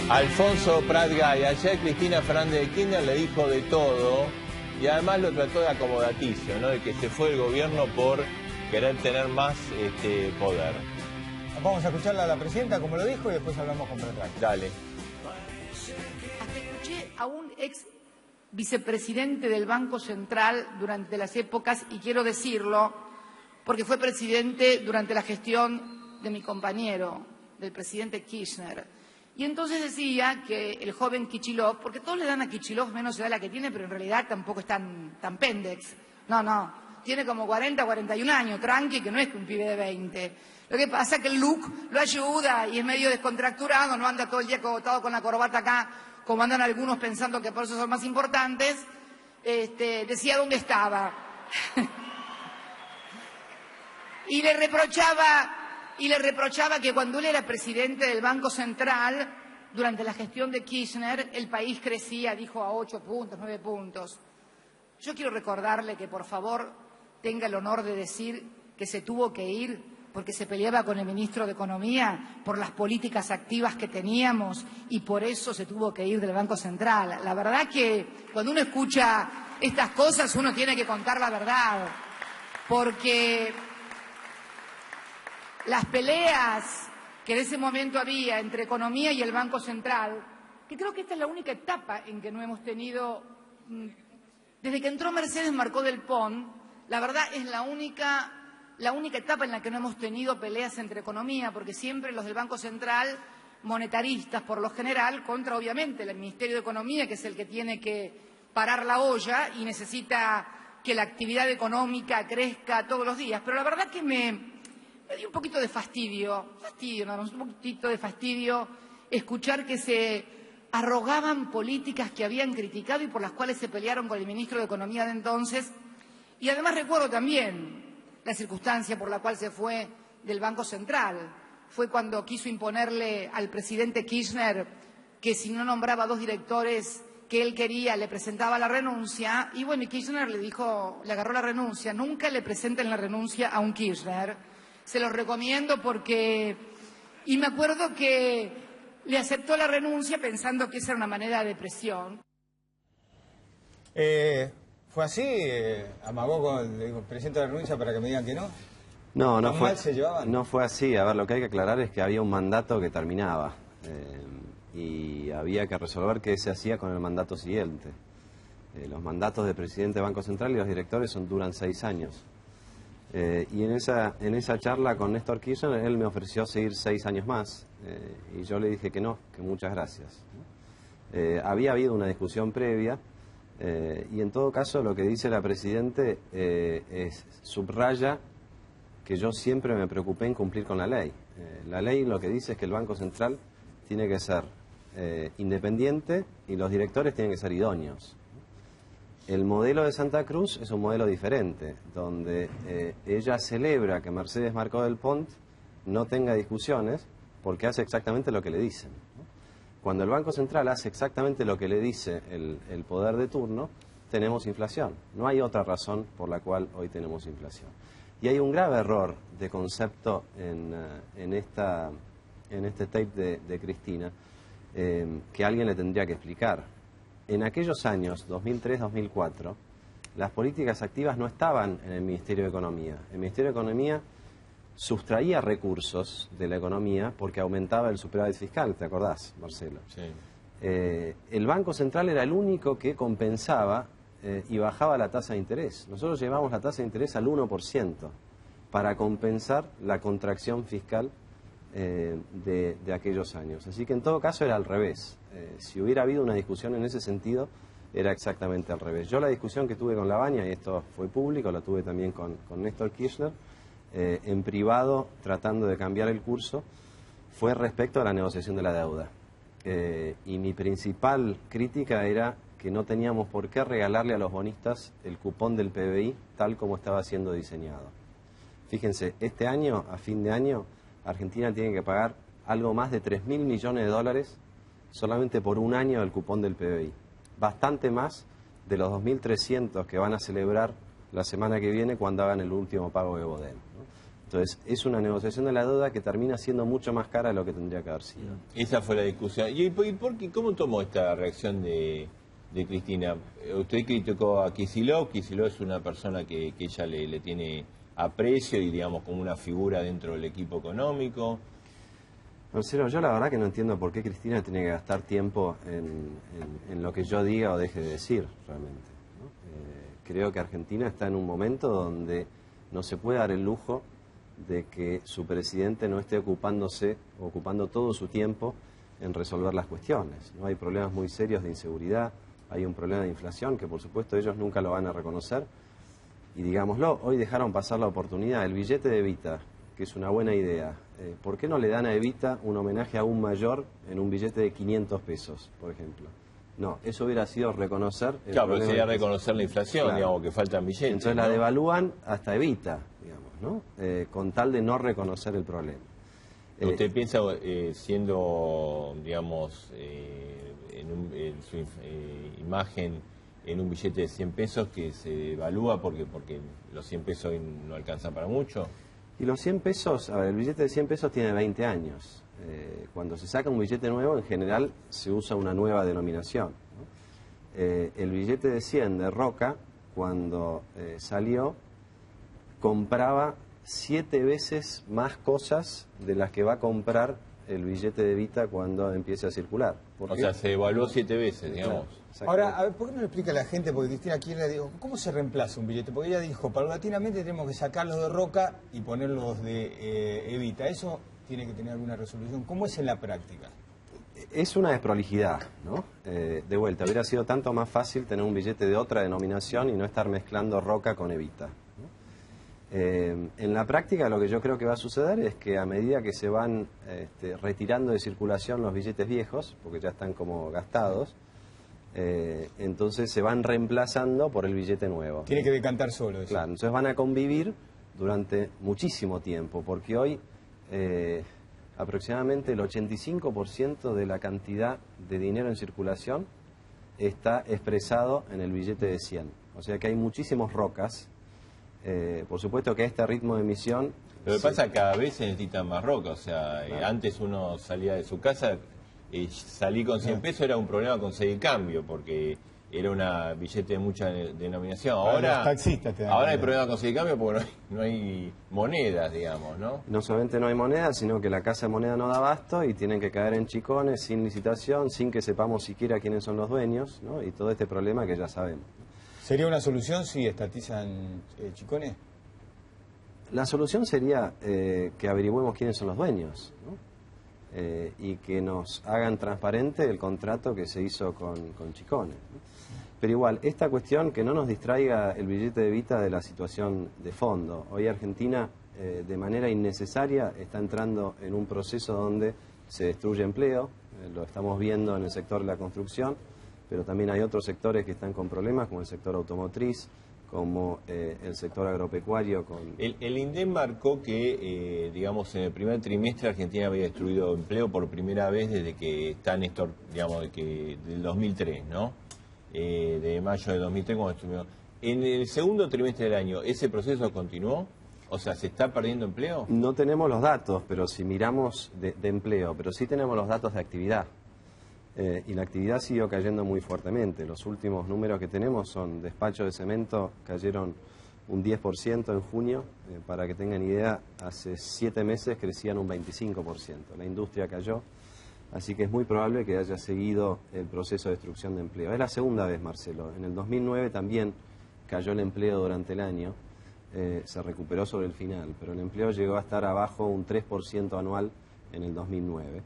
Alfonso Prat-Gay, ayer Cristina Fernández de Kirchner le dijo de todo y además lo trató de acomodaticio, ¿no? De que se fue el gobierno por querer tener más poder. Vamos a escucharla a la presidenta como lo dijo y después hablamos con Prat-Gay. Dale. Hasta escuché a un ex vicepresidente del Banco Central durante las épocas, y quiero decirlo porque fue presidente durante la gestión de mi compañero, del presidente Kirchner. Y entonces decía que el joven Kicillof, porque todos le dan a Kicillof menos edad la que tiene, pero en realidad tampoco es tan pendex. No, tiene como 40, 41 años, tranqui, que no es un pibe de 20. Lo que pasa es que el look lo ayuda y es medio descontracturado, no anda todo el día cogotado con la corbata acá, como andan algunos pensando que por eso son más importantes. Decía dónde estaba. Y le reprochaba que cuando él era presidente del Banco Central, durante la gestión de Kirchner, el país crecía, dijo, a 8 puntos, 9 puntos. Yo quiero recordarle que, por favor, tenga el honor de decir que se tuvo que ir porque se peleaba con el ministro de Economía por las políticas activas que teníamos y por eso se tuvo que ir del Banco Central. La verdad que cuando uno escucha estas cosas uno tiene que contar la verdad, porque las peleas que en ese momento había entre Economía y el Banco Central, que creo que esta es la única etapa en que no hemos tenido, desde que entró Mercedes Marcó del Pont, la verdad es la única etapa en la que no hemos tenido peleas entre Economía, porque siempre los del Banco Central, monetaristas por lo general, contra obviamente el Ministerio de Economía, que es el que tiene que parar la olla y necesita que la actividad económica crezca todos los días. Pero la verdad que me dio un poquito de fastidio, un poquitito de fastidio escuchar que se arrogaban políticas que habían criticado y por las cuales se pelearon con el ministro de Economía de entonces. Y además recuerdo también la circunstancia por la cual se fue del Banco Central. Fue cuando quiso imponerle al presidente Kirchner que si no nombraba 2 directores que él quería, le presentaba la renuncia. Y bueno, y Kirchner le agarró la renuncia. Nunca le presenten la renuncia a un Kirchner. Se los recomiendo porque... Y me acuerdo que le aceptó la renuncia pensando que esa era una manera de presión. ¿Fue así? ¿Amagó con el presidente de la renuncia para que me digan que no? No fue, mal se llevaban? no fue así. A ver, lo que hay que aclarar es que había un mandato que terminaba y había que resolver qué se hacía con el mandato siguiente. Los mandatos de presidente de Banco Central y los directores duran 6 años. Y en esa charla con Néstor Kirchner, él me ofreció seguir 6 años más y yo le dije que no, que muchas gracias. Había habido una discusión previa y en todo caso lo que dice la Presidente subraya que yo siempre me preocupé en cumplir con la ley. La ley lo que dice es que el Banco Central tiene que ser independiente y los directores tienen que ser idóneos. El modelo de Santa Cruz es un modelo diferente, donde ella celebra que Mercedes Marcó del Pont no tenga discusiones porque hace exactamente lo que le dicen. Cuando el Banco Central hace exactamente lo que le dice el poder de turno, tenemos inflación. No hay otra razón por la cual hoy tenemos inflación. Y hay un grave error de concepto en este tape de Cristina que alguien le tendría que explicar. En aquellos años, 2003-2004, las políticas activas no estaban en el Ministerio de Economía. El Ministerio de Economía sustraía recursos de la economía porque aumentaba el superávit fiscal, ¿te acordás, Marcelo? Sí. El Banco Central era el único que compensaba y bajaba la tasa de interés. Nosotros llevamos la tasa de interés al 1% para compensar la contracción fiscal de aquellos años. Así que en todo caso era al revés. Si hubiera habido una discusión en ese sentido, era exactamente al revés. Yo la discusión que tuve con Lavagna, y esto fue público, la tuve también con Néstor Kirchner, en privado, tratando de cambiar el curso, fue respecto a la negociación de la deuda. Y mi principal crítica era que no teníamos por qué regalarle a los bonistas el cupón del PBI tal como estaba siendo diseñado. Fíjense, este año, a fin de año, Argentina tiene que pagar algo más de 3.000 millones de dólares solamente por un año del cupón del PBI. Bastante más de los 2.300 que van a celebrar la semana que viene cuando hagan el último pago de Bodem, ¿no? Entonces, es una negociación de la deuda que termina siendo mucho más cara de lo que tendría que haber sido. Esa fue la discusión. ¿Y por qué, cómo tomó esta reacción de Cristina? Usted criticó a Kicillof. Kicillof es una persona que ella le tiene aprecio y, digamos, como una figura dentro del equipo económico. Marcelo, yo la verdad que no entiendo por qué Cristina tiene que gastar tiempo en lo que yo diga o deje de decir, realmente, ¿no? Creo que Argentina está en un momento donde no se puede dar el lujo de que su presidente no esté ocupando todo su tiempo en resolver las cuestiones, ¿no? Hay problemas muy serios de inseguridad, hay un problema de inflación que por supuesto ellos nunca lo van a reconocer y digámoslo, hoy dejaron pasar la oportunidad, el billete de Evita, que es una buena idea, ¿por qué no le dan a Evita un homenaje aún mayor en un billete de 500 pesos, por ejemplo? No, eso hubiera sido reconocer... Claro, pero sería reconocer la inflación, claro, digamos, que faltan billetes. Entonces, ¿no?, la devalúan hasta Evita, digamos, ¿no? Con tal de no reconocer el problema. ¿Usted piensa, siendo, digamos, en su imagen en un billete de 100 pesos que se devalúa porque los 100 pesos hoy no alcanzan para mucho? Y los 100 pesos, a ver, el billete de 100 pesos tiene 20 años. Cuando se saca un billete nuevo, en general se usa una nueva denominación, ¿no? El billete de 100 de Roca, cuando salió, compraba 7 veces más cosas de las que va a comprar el billete de Evita cuando empiece a circular. O sea, se evaluó 7 veces, digamos. Ahora, a ver, ¿por qué no le explica a la gente? Porque Cristina aquí le dijo, ¿cómo se reemplaza un billete? Porque ella dijo, paulatinamente tenemos que sacarlos de Roca y ponerlos de Evita. Eso tiene que tener alguna resolución. ¿Cómo es en la práctica? Es una desprolijidad, ¿no? De vuelta, hubiera sido tanto más fácil tener un billete de otra denominación y no estar mezclando Roca con Evita, ¿no? En la práctica lo que yo creo que va a suceder es que a medida que se van retirando de circulación los billetes viejos, porque ya están como gastados, entonces se van reemplazando por el billete nuevo. Tiene que decantar solo eso. Claro, entonces van a convivir durante muchísimo tiempo, porque hoy aproximadamente el 85% de la cantidad de dinero en circulación está expresado en el billete de 100. O sea que hay muchísimos Rocas. Por supuesto que a este ritmo de emisión... Lo que pasa es que cada vez se necesitan más Rocas. O sea, claro, antes uno salía de su casa y salir con 100 pesos era un problema conseguir cambio, porque era una billete de mucha denominación. Ahora hay problema conseguir cambio porque no hay monedas, digamos, ¿no? No solamente no hay monedas, sino que la Casa de Moneda no da abasto y tienen que caer en chicones, sin licitación, sin que sepamos siquiera quiénes son los dueños, ¿no? Y todo este problema que ya sabemos. ¿Sería una solución si estatizan chicones? La solución sería que averigüemos quiénes son los dueños, ¿no? Y que nos hagan transparente el contrato que se hizo con chicones, ¿no? Pero igual, esta cuestión que no nos distraiga el billete de Evita de la situación de fondo. Hoy Argentina, de manera innecesaria, está entrando en un proceso donde se destruye empleo, lo estamos viendo en el sector de la construcción, pero también hay otros sectores que están con problemas, como el sector automotriz, como el sector agropecuario. El INDEC marcó que, digamos, en el primer trimestre Argentina había destruido empleo por primera vez desde que está Néstor, digamos, del 2003, ¿no? De mayo de 2003 cuando estuvimos. En el segundo trimestre del año, ¿ese proceso continuó? O sea, ¿se está perdiendo empleo? No tenemos los datos, pero si miramos de empleo, pero sí tenemos los datos de actividad. Y la actividad siguió cayendo muy fuertemente. Los últimos números que tenemos son despachos de cemento cayeron un 10% en junio. Para que tengan idea, hace 7 meses crecían un 25%. La industria cayó, así que es muy probable que haya seguido el proceso de destrucción de empleo. Es la segunda vez, Marcelo. En el 2009 también cayó el empleo durante el año. Se recuperó sobre el final, pero el empleo llegó a estar abajo un 3% anual en el 2009.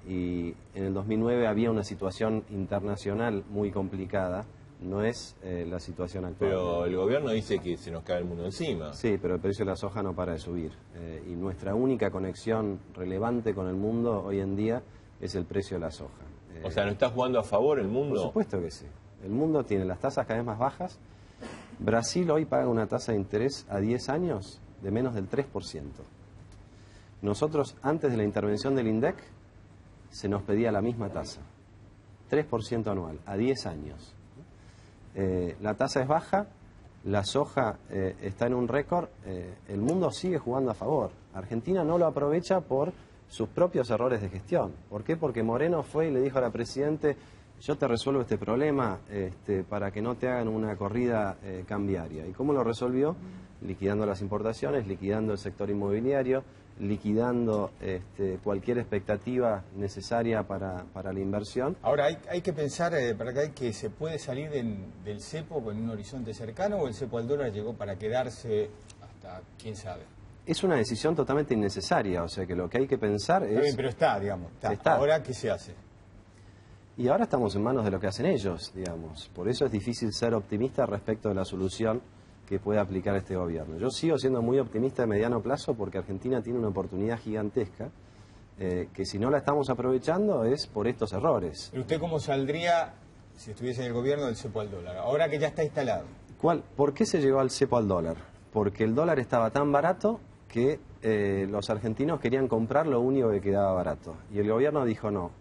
Y en el 2009 había una situación internacional muy complicada, no es la situación actual. Pero el gobierno dice que se nos cae el mundo encima. Sí, pero el precio de la soja no para de subir. Y nuestra única conexión relevante con el mundo hoy en día es el precio de la soja. O sea, ¿no está jugando a favor el mundo? Por supuesto que sí. El mundo tiene las tasas cada vez más bajas. Brasil hoy paga una tasa de interés a 10 años de menos del 3%. Nosotros, antes de la intervención del INDEC, se nos pedía la misma tasa, 3% anual, a 10 años. La tasa es baja, la soja está en un récord, el mundo sigue jugando a favor. Argentina no lo aprovecha por sus propios errores de gestión. ¿Por qué? Porque Moreno fue y le dijo a la Presidente, yo te resuelvo este problema para que no te hagan una corrida cambiaria. ¿Y cómo lo resolvió? Liquidando las importaciones, liquidando el sector inmobiliario, liquidando cualquier expectativa necesaria para la inversión. Ahora, hay que pensar, para acá, que se puede salir del cepo en un horizonte cercano, o el cepo al dólar llegó para quedarse hasta quién sabe. Es una decisión totalmente innecesaria, o sea que lo que hay que pensar es... Bien, pero está, digamos, está. Ahora, ¿qué se hace? Y ahora estamos en manos de lo que hacen ellos, digamos. Por eso es difícil ser optimista respecto de la solución que puede aplicar este gobierno. Yo sigo siendo muy optimista de mediano plazo porque Argentina tiene una oportunidad gigantesca que si no la estamos aprovechando es por estos errores. ¿Pero usted cómo saldría, si estuviese en el gobierno, del cepo al dólar? Ahora que ya está instalado. ¿Por qué se llegó al cepo al dólar? Porque el dólar estaba tan barato que los argentinos querían comprar lo único que quedaba barato. Y el gobierno dijo no,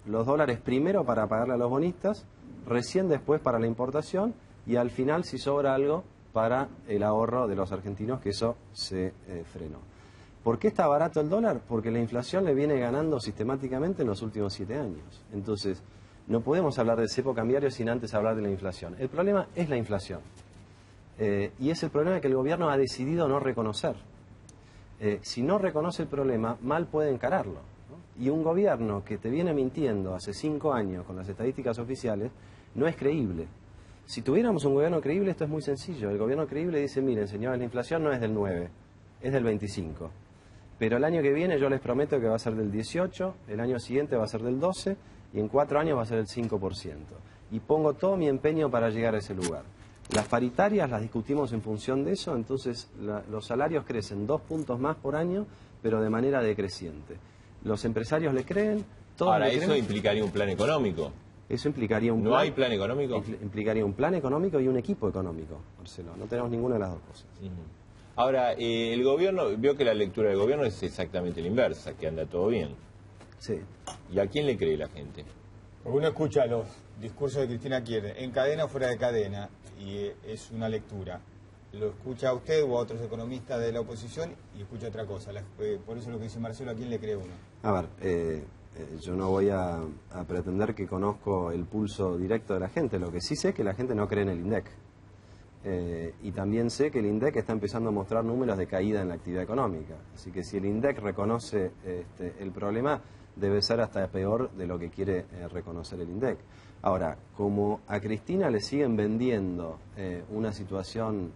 los dólares primero para pagarle a los bonistas, recién después para la importación y al final si sobra algo para el ahorro de los argentinos, que eso se frenó. ¿Por qué está barato el dólar? Porque la inflación le viene ganando sistemáticamente en los últimos 7 años. Entonces, no podemos hablar del cepo cambiario sin antes hablar de la inflación. El problema es la inflación. Y es el problema que el gobierno ha decidido no reconocer. Si no reconoce el problema, mal puede encararlo, ¿no? Y un gobierno que te viene mintiendo hace 5 años con las estadísticas oficiales no es creíble. Si tuviéramos un gobierno creíble, esto es muy sencillo. El gobierno creíble dice, miren, señores, la inflación no es del 9, es del 25. Pero el año que viene yo les prometo que va a ser del 18, el año siguiente va a ser del 12 y en 4 años va a ser del 5%. Y pongo todo mi empeño para llegar a ese lugar. Las paritarias las discutimos en función de eso, entonces los salarios crecen 2 puntos más por año, pero de manera decreciente. Los empresarios le creen, todos Ahora, le creen. eso implicaría un plan económico. Eso implicaría un ¿No hay plan económico? Implicaría un plan económico y un equipo económico, Marcelo. No tenemos ninguna de las dos cosas. Ahora, el gobierno, veo que la lectura del gobierno es exactamente la inversa, que anda todo bien. Sí. ¿Y a quién le cree la gente? Porque uno escucha los discursos de Cristina Kirchner, en cadena o fuera de cadena, y es una lectura. Lo escucha a usted o a otros economistas de la oposición y escucha otra cosa. Por eso lo que dice Marcelo, ¿a quién le cree uno? A ver, yo no voy a pretender que conozco el pulso directo de la gente. Lo que sí sé es que la gente no cree en el INDEC. Y también sé que el INDEC está empezando a mostrar números de caída en la actividad económica. Así que si el INDEC reconoce el problema, debe ser hasta peor de lo que quiere reconocer el INDEC. Ahora, como a Cristina le siguen vendiendo una situación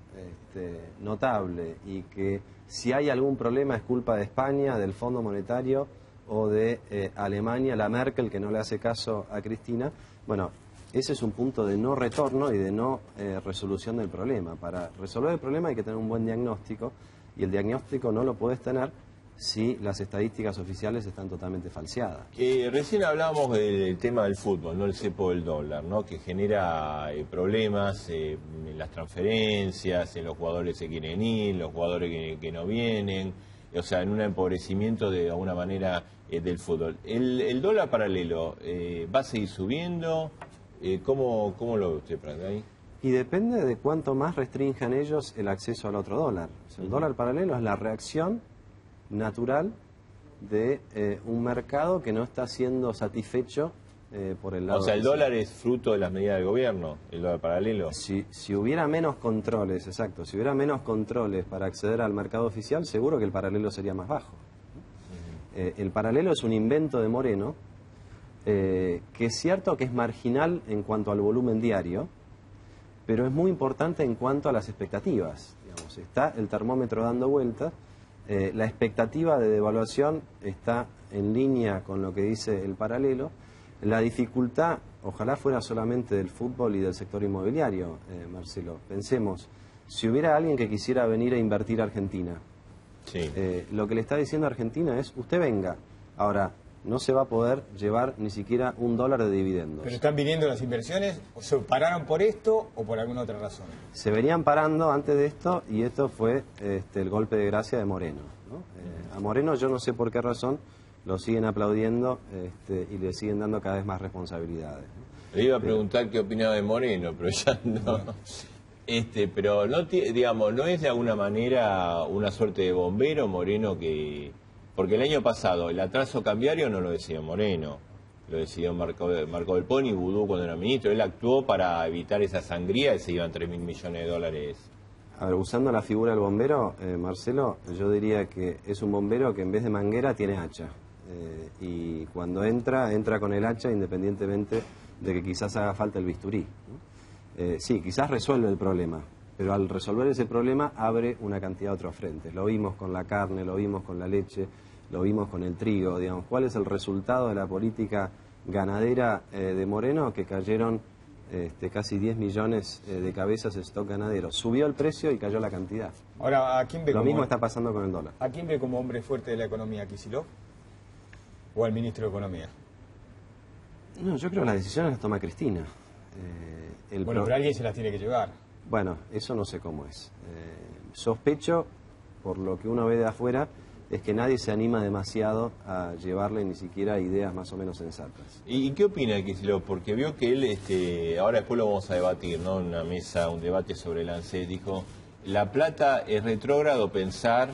notable y que si hay algún problema es culpa de España, del Fondo Monetario o de Alemania, la Merkel, que no le hace caso a Cristina, bueno, ese es un punto de no retorno y de no resolución del problema. Para resolver el problema hay que tener un buen diagnóstico y el diagnóstico no lo puedes tener si las estadísticas oficiales están totalmente falseadas. Recién hablábamos del tema del fútbol, no el cepo del dólar, ¿no? Que genera problemas en las transferencias, en los jugadores que quieren ir, los jugadores que no vienen, o sea, en un empobrecimiento de alguna manera del fútbol. ¿El dólar paralelo va a seguir subiendo? ¿Cómo lo ve usted, ahí? Y depende de cuánto más restrinjan ellos el acceso al otro dólar. O sea, el dólar paralelo es la reacción natural de un mercado que no está siendo satisfecho por el lado... O sea, el dólar es fruto de las medidas del gobierno, el dólar paralelo. Si hubiera menos controles, exacto, si hubiera menos controles para acceder al mercado oficial, seguro que el paralelo sería más bajo. El paralelo es un invento de Moreno, que es cierto que es marginal en cuanto al volumen diario, pero es muy importante en cuanto a las expectativas. Digamos, está el termómetro dando vueltas. La expectativa de devaluación está en línea con lo que dice el paralelo. La dificultad, ojalá fuera solamente del fútbol y del sector inmobiliario, Marcelo. Pensemos, si hubiera alguien que quisiera venir a invertir a Argentina, sí. Lo que le está diciendo a Argentina es, usted venga. Ahora, no se va a poder llevar ni siquiera $1 de dividendos. ¿Pero están viniendo las inversiones? ¿O se pararon por esto o por alguna otra razón? Se venían parando antes de esto y esto fue el golpe de gracia de Moreno, ¿no? A Moreno yo no sé por qué razón lo siguen aplaudiendo y le siguen dando cada vez más responsabilidades, ¿no? Le iba a preguntar qué opinaba de Moreno, pero ya no. Pero no, digamos, no es de alguna manera una suerte de bombero Moreno porque el año pasado el atraso cambiario no lo decidió Moreno, lo decidió Marco del Pon y Vudú cuando era ministro. Él actuó para evitar esa sangría y se iban 3.000 millones de dólares. A ver, usando la figura del bombero, Marcelo, yo diría que es un bombero que en vez de manguera tiene hacha. Y cuando entra con el hacha independientemente de que quizás haga falta el bisturí, ¿no? Sí, quizás resuelve el problema, pero al resolver ese problema abre una cantidad de otros frentes. Lo vimos con la carne, lo vimos con la leche, lo vimos con el trigo, digamos. ¿Cuál es el resultado de la política ganadera de Moreno? Que cayeron casi 10 millones de cabezas de stock ganadero. Subió el precio y cayó la cantidad. Ahora, ¿a quién ve Lo mismo está pasando con el dólar. ¿A quién ve como hombre fuerte de la economía? ¿A Kicillof o al ministro de Economía? No, yo creo que las decisiones las toma Cristina. Pero alguien se las tiene que llevar. Bueno, eso no sé cómo es. Sospecho, por lo que uno ve de afuera, es que nadie se anima demasiado a llevarle ni siquiera ideas más o menos sensatas. ¿Y qué opina de Kicillof? Porque vio que él, ahora después lo vamos a debatir, ¿no? En una mesa, un debate sobre el ANSES, dijo, La Plata es retrógrado pensar,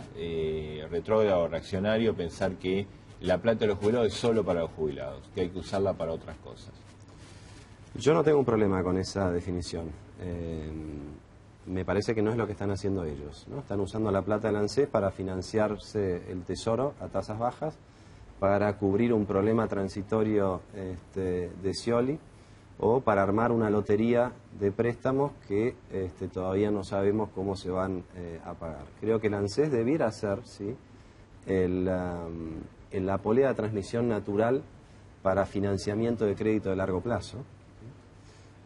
retrógrado reaccionario pensar que la plata de los jubilados es solo para los jubilados, que hay que usarla para otras cosas. Yo no tengo un problema con esa definición. Me parece que no es lo que están haciendo ellos, ¿no? Están usando la plata del ANSES para financiarse el tesoro a tasas bajas, para cubrir un problema transitorio de Scioli, o para armar una lotería de préstamos que todavía no sabemos cómo se van a pagar. Creo que el ANSES debiera ser, ¿sí?, la polea de transmisión natural para financiamiento de crédito de largo plazo.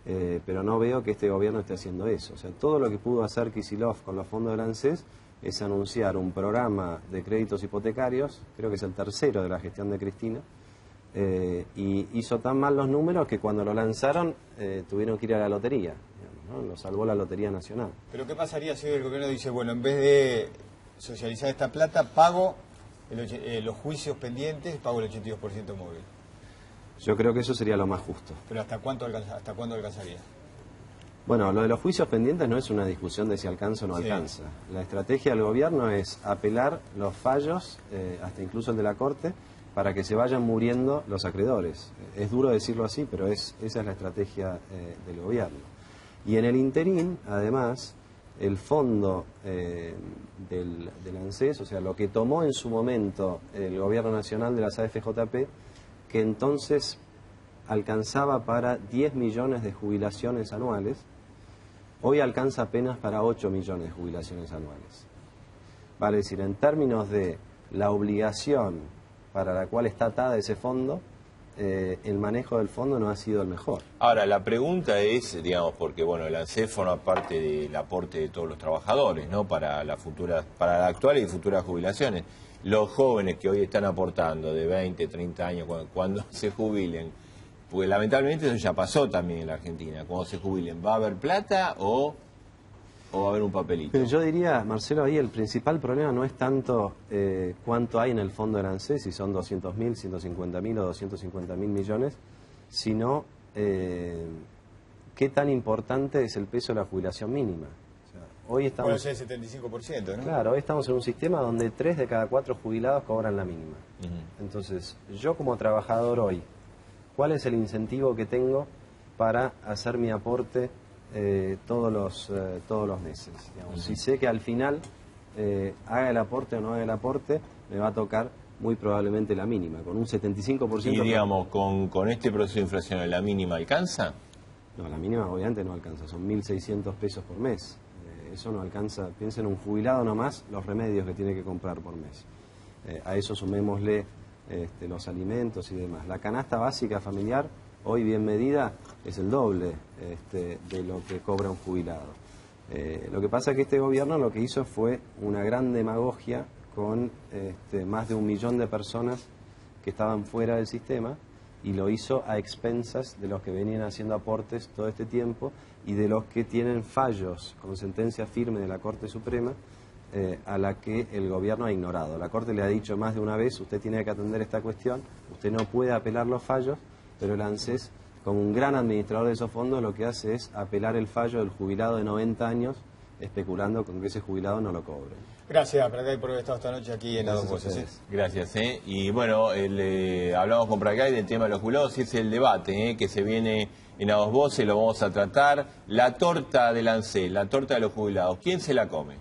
Pero no veo que este gobierno esté haciendo eso. O sea, todo lo que pudo hacer Kicillof con los fondos del ANSES es anunciar un programa de créditos hipotecarios, creo que es el tercero de la gestión de Cristina, y hizo tan mal los números que cuando lo lanzaron tuvieron que ir a la lotería, digamos, ¿no? Lo salvó la Lotería Nacional. Pero ¿qué pasaría si el gobierno dice, bueno, en vez de socializar esta plata, pago los juicios pendientes, pago el 82% móvil? Yo creo que eso sería lo más justo. ¿Pero hasta cuándo alcanzaría? Bueno, lo de los juicios pendientes no es una discusión de si alcanza o no alcanza. La estrategia del gobierno es apelar los fallos, hasta incluso el de la Corte, para que se vayan muriendo los acreedores. Es duro decirlo así, pero esa es la estrategia del gobierno. Y en el interín, además, el fondo del ANSES, o sea, lo que tomó en su momento el gobierno nacional de las AFJP, que entonces alcanzaba para 10 millones de jubilaciones anuales, hoy alcanza apenas para 8 millones de jubilaciones anuales. Vale decir, en términos de la obligación para la cual está atada ese fondo, el manejo del fondo no ha sido el mejor. Ahora, la pregunta es, digamos, porque bueno, el ANSES forma parte del aporte de todos los trabajadores, ¿no?, para las actuales y futuras jubilaciones. Los jóvenes que hoy están aportando de 20, 30 años, cuando se jubilen, pues lamentablemente eso ya pasó también en la Argentina, cuando se jubilen, ¿va a haber plata o va a haber un papelito? Pero yo diría, Marcelo, ahí el principal problema no es tanto cuánto hay en el fondo del ANSES, si son 200.000, 150.000 o 250.000 millones, sino qué tan importante es el peso de la jubilación mínima. Hoy estamos, puede ser el 75%, ¿no? Claro, hoy estamos en un sistema donde 3 de cada 4 jubilados cobran la mínima. Entonces, yo como trabajador hoy, ¿cuál es el incentivo que tengo para hacer mi aporte todos los meses? Digamos, si sé que al final, haga el aporte o no haga el aporte, me va a tocar muy probablemente la mínima, con un 75%. Y digamos, con este proceso de inflación, ¿la mínima alcanza? No, la mínima obviamente no alcanza, son 1.600 pesos por mes. Eso no alcanza, piensen en un jubilado nomás, los remedios que tiene que comprar por mes. A eso sumémosle los alimentos y demás. La canasta básica familiar, hoy bien medida, es el doble de lo que cobra un jubilado. Lo que pasa es que este gobierno lo que hizo fue una gran demagogia con más de 1 millón de personas que estaban fuera del sistema, y lo hizo a expensas de los que venían haciendo aportes todo este tiempo y de los que tienen fallos con sentencia firme de la Corte Suprema, a la que el gobierno ha ignorado. La Corte le ha dicho más de una vez, usted tiene que atender esta cuestión, usted no puede apelar los fallos, pero el ANSES como un gran administrador de esos fondos, lo que hace es apelar el fallo del jubilado de 90 años, especulando con que ese jubilado no lo cobre. Gracias, Pratgay, por haber estado esta noche aquí en Las Dos Voces. Gracias. Y bueno, hablamos con Pratgay del tema de los jubilados, es el debate que se viene en Las Dos Voces, lo vamos a tratar. La torta del ANSES, la torta de los jubilados, ¿quién se la come?